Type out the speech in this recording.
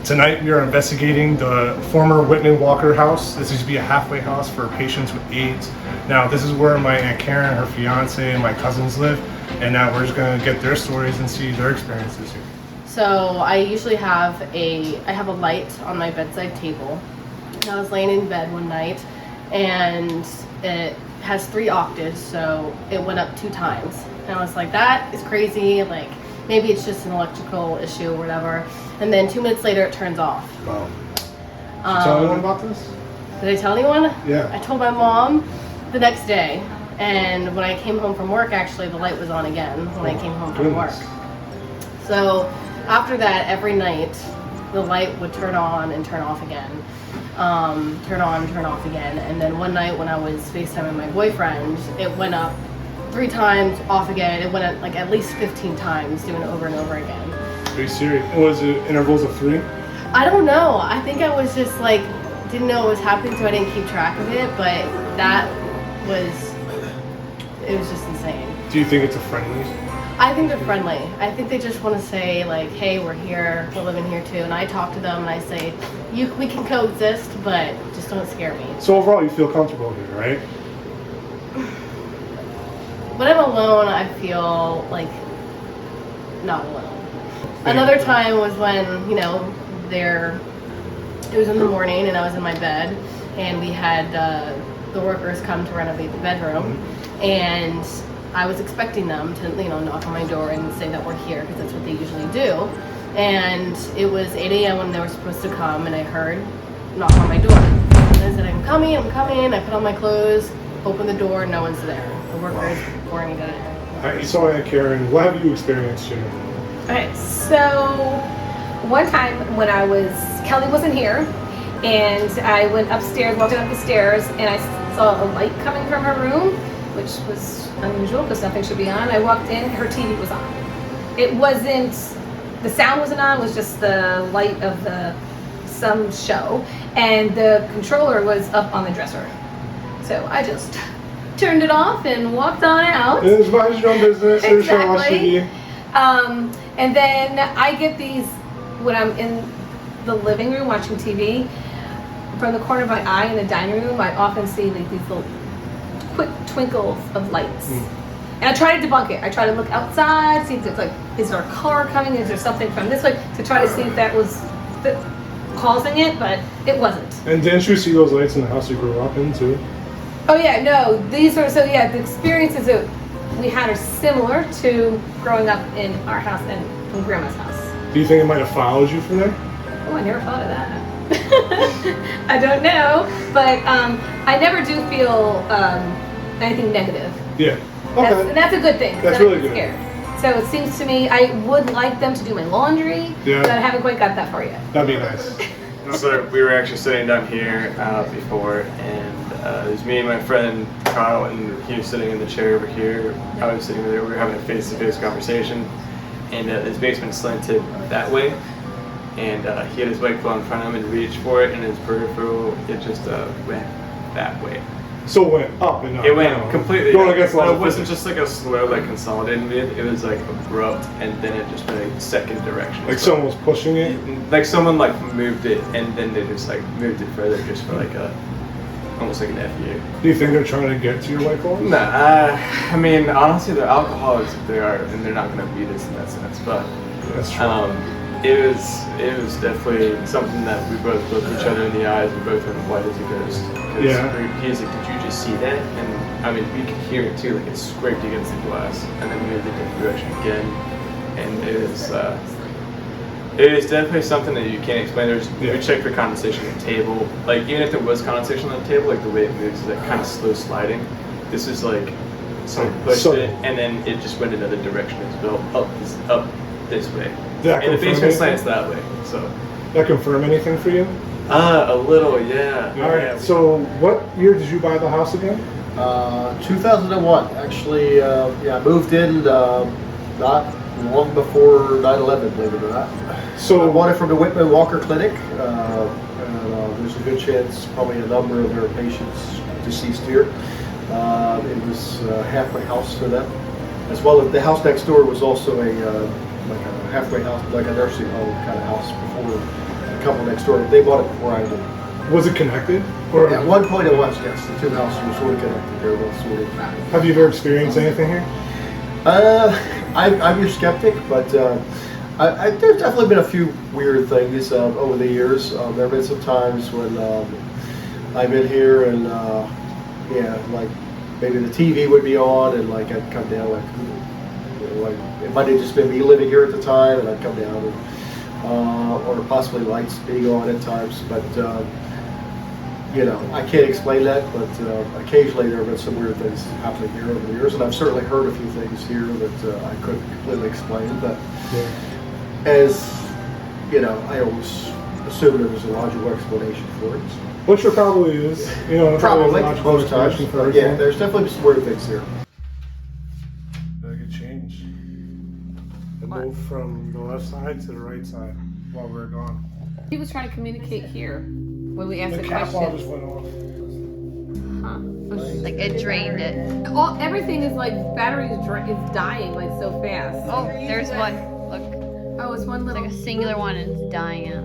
Tonight we are investigating the former Whitman Walker house. This used to be a halfway house for patients with AIDS. Now this is where my Aunt Karen, her fiance, and my cousins live. And now we're just gonna get their stories and see their experiences here. So I usually have a light on my bedside table. And I was laying in bed one night and it has 3 octaves, so it went up 2 times. And I was like, that is crazy, like maybe it's just an electrical issue or whatever. And then 2 minutes later it turns off. Wow. Did you tell anyone about this? Did I tell anyone? Yeah. I told my mom the next day. And when I came home from work, actually, the light was on again when I came home from work. So after that, every night, the light would turn on and turn off again. Turn on, turn off again. And then one night when I was FaceTiming my boyfriend, it went up 3 times, off again. It went up like at least 15 times, doing it over and over again. Are you serious? Was it intervals of 3? I don't know. I think I was just like, didn't know what was happening, so I didn't keep track of it. But it was just insane. Do you think it's a friendly? I think they're friendly. I think they just want to say like, hey, we're here, we're living here too. And I talk to them and I say, we can coexist, but just don't scare me. So overall, you feel comfortable here, right? When I'm alone, I feel like not alone. Another time was when, it was in the morning and I was in my bed and we had the workers come to renovate the bedroom. And I was expecting them to, knock on my door and say that we're here because that's what they usually do. And it was 8 a.m. when they were supposed to come, and I heard knock on my door. And I said, I'm coming. I put on my clothes, open the door, no one's there. The workers weren't even there. So Aunt Karen, what have you experienced here? Okay, so one time when Kelly wasn't here, and I went upstairs, walking up the stairs, and I saw a light coming from her room, which was unusual because nothing should be on. I walked in, her TV was on. It wasn't, the sound wasn't on, it was just the light of some show, and the controller was up on the dresser. So I just turned it off and walked on out. It's mind your own business. Exactly. And then I get these, when I'm in the living room watching TV, from the corner of my eye in the dining room, I often see like these little quick twinkles of lights. And I try to debunk it. I try to look outside, see if it's like, is there a car coming? Is there something from this way? To try to see if that was causing it, but it wasn't. And didn't you see those lights in the house you grew up in too? Oh yeah, no, these are, so yeah, the experiences that we had are similar to growing up in our house and from Grandma's house. Do you think it might have followed you from there? Oh, I never thought of that. I don't know, but I never do feel anything negative. Yeah. Okay. And that's a good thing. That's really good. Scared. So it seems to me I would like them to do my laundry, but I haven't quite got that far yet. That'd be nice. So we were actually sitting down here before, and it was me and my friend Kyle, and he was sitting in the chair over here. I was sitting over there. We were having a face-to-face conversation, and his basement slanted that way. And he had his bike pole in front of him and reached for it, and his peripheral, it just went that way. So it went up and up. It went completely going against the line. It wasn't just like a slow, like consolidated move. It was like abrupt, and then it just went a second direction. Like someone was pushing it? Like someone like moved it, and then they just like moved it further just for like almost like an FU. Do you think they're trying to get to your white claws? Nah, I mean, honestly, they're alcoholics if they are, and they're not going to beat us in that sense, but that's true. It was definitely something that we both looked each other in the eyes and both went white as a ghost. Yeah. He's like, did you just see that? And I mean, we could hear it too, like it scraped against the glass, and then moved a different direction again. And it is definitely something that you can't explain. We checked for condensation on the table. Like even if there was condensation on the table, like the way it moves is like kind of slow sliding. This is like someone pushed it, and then it just went another direction as well, up this way. And the basement slants that way, so. That confirm anything for you? A little, yeah. All right. So, what year did you buy the house again? 2001. Actually, I moved in not long before 9/11, believe it or not. So I bought it from the Whitman Walker Clinic, and there's a good chance probably a number of their patients deceased here. It was a halfway house for them, as well as the house next door was also like a halfway house, like a nursing home kind of house before the couple next door. They bought it before I did. Was it connected? Or At one point it was, yes. The two houses were sort of connected. They were both sort of. have you ever experienced anything here? I'm your skeptic, but there's definitely been a few weird things over the years. There have been some times when I'm in here and like maybe the TV would be on and like I'd come down like it might have just been me living here at the time, and I'd come down and or possibly lights being on at times, but. I can't explain that, but occasionally there have been some weird things happening here over the years, and I've certainly heard a few things here that I couldn't completely explain. But as I always assumed there was a logical explanation for it. Which there probably is. Probably a most times. for But yeah, everything. there's definitely some weird things here. Gotta get change. It moved from the left side to the right side while we were gone. He was trying to communicate here when we asked The the cap wall just question. went off. Like it drained it. Everything is like batteries is dying like so fast. Oh, there's one. Look, Oh, it's one it's little. like a singular one and it's dying out.